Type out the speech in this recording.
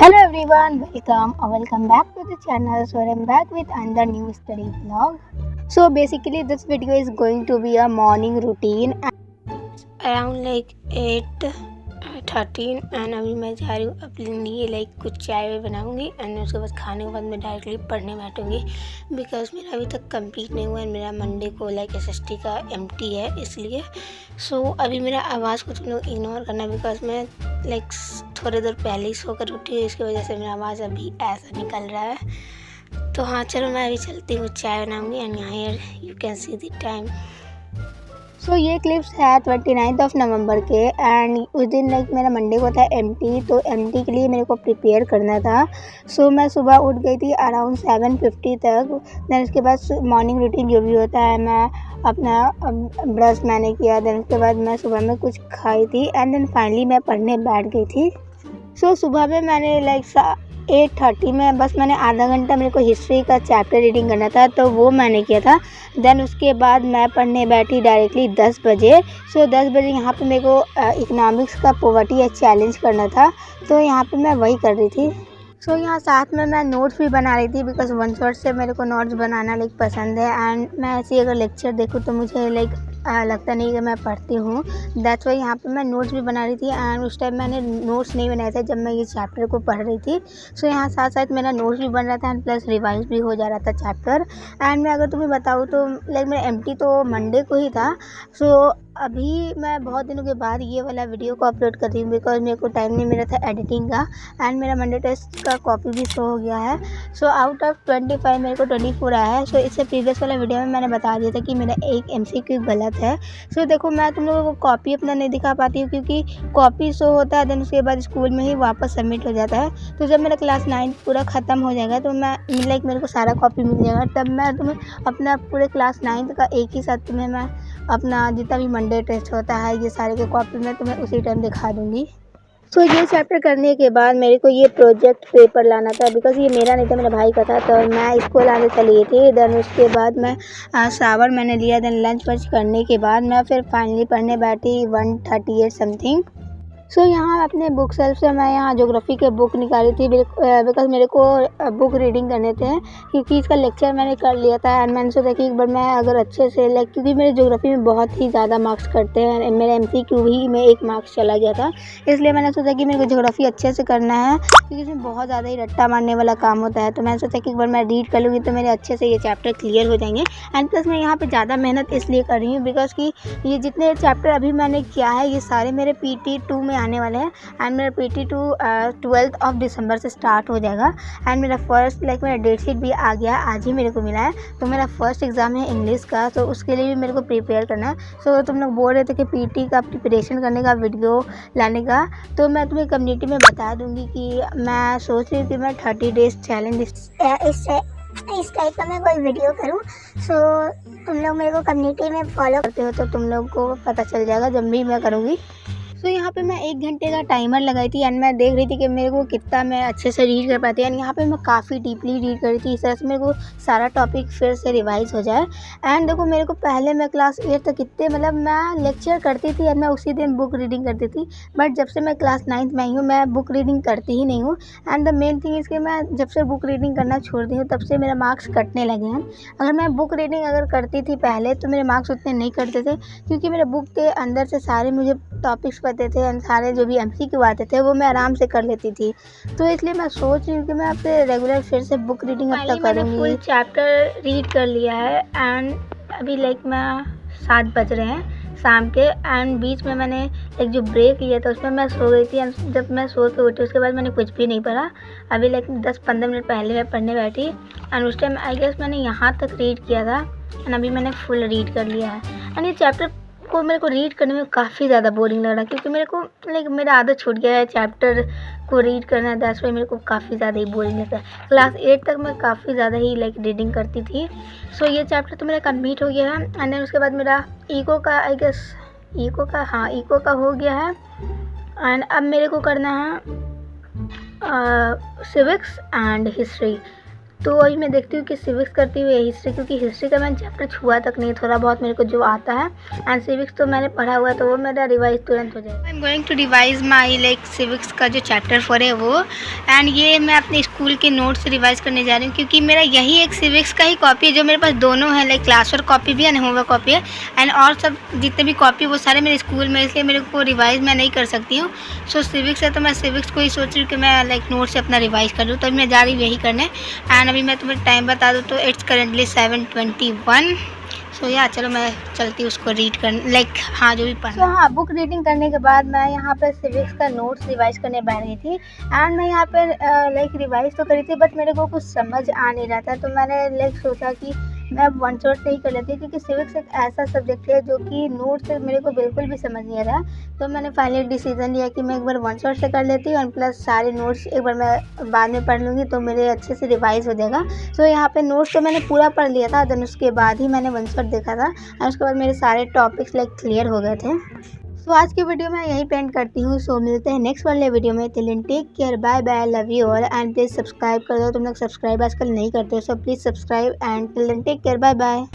Hello everyone, welcome back to the channel. So I'm back with another new study vlog. So basically this video is going to be a morning routine around like 8:13 and अभी मैं जा रही हूँ अपने लिए कुछ चाय बनाऊँगी एंड उसके बाद खाने के बाद मैं डायरेक्टली पढ़ने बैठूँगी बिकॉज मेरा अभी तक कंप्लीट नहीं हुआ है। मेरा मंडे को एसएसटी का एमटी है इसलिए सो अभी मेरा आवाज़ को तुम लोग इग्नोर करना बिकॉज मैं थोड़ी देर पहले ही सोकर उठी हूँ, इसकी वजह से मेरा आवाज़ अभी ऐसा निकल रहा है। तो हाँ चलो मैं अभी चलती हूँ, चाय बनाऊँगी एंड यहाँ you can see the time. So ये क्लिप्स है 29 नवंबर के एंड उस दिन मेरा मंडे को था एमटी, तो एमटी के लिए मेरे को प्रिपेयर करना था। सो मैं सुबह उठ गई थी अराउंड 7:50 तक। देन उसके बाद मॉर्निंग रूटीन जो भी होता है मैं अपना ब्रश मैंने किया। देन उसके बाद मैं सुबह में कुछ खाई थी एंड देन फाइनली मैं पढ़ने बैठ गई थी। सो सुबह में मैंने 8:30 में बस मैंने आधा घंटा मेरे को हिस्ट्री का चैप्टर रीडिंग करना था तो वो मैंने किया था। देन उसके बाद मैं पढ़ने बैठी डायरेक्टली 10 बजे। सो 10 बजे यहाँ पे मेरे को इकोनॉमिक्स का पॉवर्टी या चैलेंज करना था, तो यहाँ पे मैं वही कर रही थी। सो यहाँ साथ में मैं नोट्स भी बना रही थी बिकॉज वन शॉट से मेरे को नोट्स बनाना पसंद है एंड मैं ऐसे अगर लेक्चर देखूँ तो मुझे लगता नहीं कि मैं पढ़ती हूँ। दैट्स वाई यहाँ पे मैं नोट्स भी बना रही थी एंड उस टाइम मैंने नोट्स नहीं बनाया था जब मैं ये चैप्टर को पढ़ रही थी। सो यहाँ साथ साथ मेरा नोट्स भी बन रहा था एंड प्लस रिवाइज भी हो जा रहा था चैप्टर। एंड मैं अगर तुम्हें बताऊँ तो मेरा एमटी तो मंडे को ही था। सो अभी मैं बहुत दिनों के बाद ये वाला वीडियो को अपलोड कर रही हूँ बिकॉज मेरे को टाइम नहीं मिला था एडिटिंग का एंड मेरा मंडे टेस्ट का कॉपी भी शो हो गया है। सो आउट ऑफ 25 मेरे को 24 आया है। सो इससे प्रीवियस वाला वीडियो में मैंने बता दिया था कि मेरा एक एमसीक्यू गलत है। सो देखो मैं तुम लोगों को कॉपी अपना नहीं दिखा पाती हूँ क्योंकि कॉपी शो होता है देन उसके बाद स्कूल में ही वापस सबमिट हो जाता है। तो जब मेरा क्लास 9 पूरा ख़त्म हो जाएगा तो मैं मेरे को सारा कॉपी मिल जाएगा, तब मैं तुम्हें अपना पूरे क्लास 9 का एक ही साथ तुम्हें मैं अपना जितना भी मंडे टेस्ट होता है ये सारे के कॉपी मैं तुम्हें उसी टाइम दिखा दूँगी। सो ये चैप्टर करने के बाद मेरे को ये प्रोजेक्ट पेपर लाना था बिकॉज ये मेरा नहीं था, मेरे भाई का था, तो मैं इसको लाने चली गई थी। देन उसके बाद मैं शावर मैंने लिया। देन लंच वंच करने के बाद मैं फिर फाइनली पढ़ने बैठी 1:38 समथिंग। सो यहाँ अपने बुक सेल्फ से मैं यहाँ ज्योग्राफी के बुक निकाली थी बिकॉज मेरे को बुक रीडिंग करने थे क्योंकि इसका लेक्चर मैंने कर लिया था एंड मैंने सोचा कि एक बार मैं अगर अच्छे से क्योंकि मेरे ज्योग्राफी में बहुत ही ज़्यादा मार्क्स करते हैं, मेरा एमसीक्यू ही में 1 मार्क्स चला गया था, इसलिए मैंने सोचा कि मेरे को ज्योग्राफी अच्छे से करना है क्योंकि इसमें बहुत ज़्यादा ही रट्टा मारने वाला काम होता है। तो मैंने सोचा कि एक बार मैं रीड कर लूँगी तो मेरे अच्छे से ये चैप्टर क्लियर हो जाएंगे। एंड प्लस मैं यहाँ पर ज़्यादा मेहनत इसलिए कर रही हूँ बिकॉज कि ये जितने चैप्टर अभी मैंने किया है ये सारे मेरे PT2 में आने वाले हैं एंड मेरा PT2 12 दिसंबर से स्टार्ट हो जाएगा। एंड मेरा फर्स्ट मेरा डेट शीट भी आ गया, आज ही मेरे को मिला है। तो मेरा फर्स्ट एग्ज़ाम है इंग्लिश का, तो उसके लिए भी मेरे को प्रिपेयर करना है। सो तुम लोग बोल रहे थे कि PT का प्रिपरेशन करने का वीडियो लाने का, तो मैं तुम्हें कम्युनिटी में बता दूँगी कि मैं सोच रही हूँ कि मैं 30 डेज़ चैलेंज इस टाइप का मैं कोई वीडियो करूँ। सो तुम लोग मेरे को कम्युनिटी में फॉलो करते हो तो तुम लोग को पता चल जाएगा जब भी मैं करूँगी। सो यहाँ पे मैं 1 घंटे का टाइमर लगाई थी एंड मैं देख रही थी कि मेरे को कितना मैं अच्छे से रीड कर पाती एंड यहाँ पे मैं काफ़ी डीपली रीड कर रही थी, इस तरह से मेरे को सारा टॉपिक फिर से रिवाइज हो जाए। एंड देखो मेरे को पहले मैं क्लास 8 तक कितने मैं लेक्चर करती थी एंड मैं उसी दिन बुक रीडिंग करती थी, बट जब से मैं क्लास 9th में आई हूँ मैं बुक रीडिंग करती ही नहीं हूँ। एंड द मेन थिंग इसके मैं जब से बुक रीडिंग करना छोड़ दी हूँ तब से मेरा मार्क्स कटने लगे हैं। अगर मैं बुक रीडिंग अगर करती थी पहले तो मेरे मार्क्स उतने नहीं कटते थे क्योंकि मेरे बुक के अंदर से सारे मुझे टॉपिक्स पते थे एंड सारे जो भी एमसीक्यू आते थे वो मैं आराम से कर लेती थी। तो इसलिए मैं सोच रही हूँ कि मैं अपने रेगुलर फिर से बुक रीडिंग अब तक करूँगी। फुल चैप्टर रीड कर लिया है एंड अभी मैं 7 बज रहे हैं शाम के एंड बीच में मैंने जो ब्रेक लिया था उसमें मैं सो गई थी एंड जब मैं सो के उठी उसके बाद मैंने कुछ भी नहीं पढ़ा। अभी 10-15 मिनट पहले मैं पढ़ने बैठी एंड उस टाइम आई गेस मैंने यहाँ तक रीड किया था एंड अभी मैंने फुल रीड कर लिया है। एंड ये चैप्टर को मेरे को रीड करने में काफ़ी ज़्यादा बोरिंग लग रहा है क्योंकि मेरे को मेरा आदत छूट गया है चैप्टर को रीड करना, दैट्स वाई मेरे को काफ़ी ज़्यादा ही बोरिंग लगता है। क्लास 8 तक मैं काफ़ी ज़्यादा ही रीडिंग करती थी। सो ये चैप्टर तो मेरा कंप्लीट हो गया है एंड देन उसके बाद मेरा इको का आई गेस इको का हो गया है एंड अब मेरे को करना है सिविक्स एंड हिस्ट्री। तो अभी मैं देखती हूँ कि सिविक्स करती हुई हिस्ट्री, क्योंकि हिस्ट्री का मैंने चैप्टर छुआ तक नहीं, थोड़ा बहुत मेरे को जो आता है, एंड सिविक्स तो मैंने पढ़ा हुआ है तो वो मेरा रिवाइज तुरंत हो जाएगा। I am going to revise my like civics का जो चैप्टर 4 है वो, एंड ये मैं अपने स्कूल के नोट से रिवाइज करने जा रही हूँ, क्योंकि मेरा यही एक सिविक्स का ही कॉपी है जो मेरे पास दोनों है, लाइक क्लास वर्क कॉपी भी है, होमवर्क कॉपी है, एंड और सब जितने भी कॉपी वो सारे मेरे स्कूल में, इसलिए मेरे को रिवाइज मैं नहीं कर सकती हूँ। सो सिविक्स है तो मैं सिविक्स को ही सोच रही हूँ कि मैं लाइक नोट से अपना रिवाइज कर लूँ, तो मैं जा रही हूँ यही करने। एंड अभी मैं तुम्हें टाइम बता दूँ तो इट्स करेंटली 7:21। सो या चलो मैं चलती हूँ उसको रीड करने, लाइक हाँ जो भी पढ़ना। हाँ, बुक रीडिंग करने के बाद मैं यहाँ पे सिविक्स का नोट्स रिवाइज करने बैठ गई थी, एंड मैं यहाँ पे लाइक रिवाइज तो करी थी बट मेरे को कुछ समझ आ नहीं रहा था, तो मैंने लाइक सोचा कि मैं अब वन शॉट से ही कर लेती हूँ, क्योंकि सिविक्स एक ऐसा सब्जेक्ट है जो कि नोट से मेरे को बिल्कुल भी समझ नहीं आ रहा। तो मैंने फाइनली डिसीजन लिया कि मैं एक बार वन शॉट से कर लेती हूँ, एंड प्लस सारे नोट्स एक बार मैं बाद में पढ़ लूँगी तो मेरे अच्छे से रिवाइज हो जाएगा। सो यहाँ पे नोट्स तो मैंने पूरा पढ़ लिया था, देन उसके बाद ही मैंने वन शॉट देखा था, एंड उसके बाद मेरे सारे टॉपिक्स लाइक क्लियर हो गए थे। सो आज की वीडियो मैं यहीं पेंड करती हूँ। सो मिलते हैं नेक्स्ट वाले वीडियो में। Till then take care, bye bye, love you all, and please subscribe कर दो। तुम लोग सब्सक्राइब आजकल नहीं करते हो, so please subscribe, and till then take care, bye bye.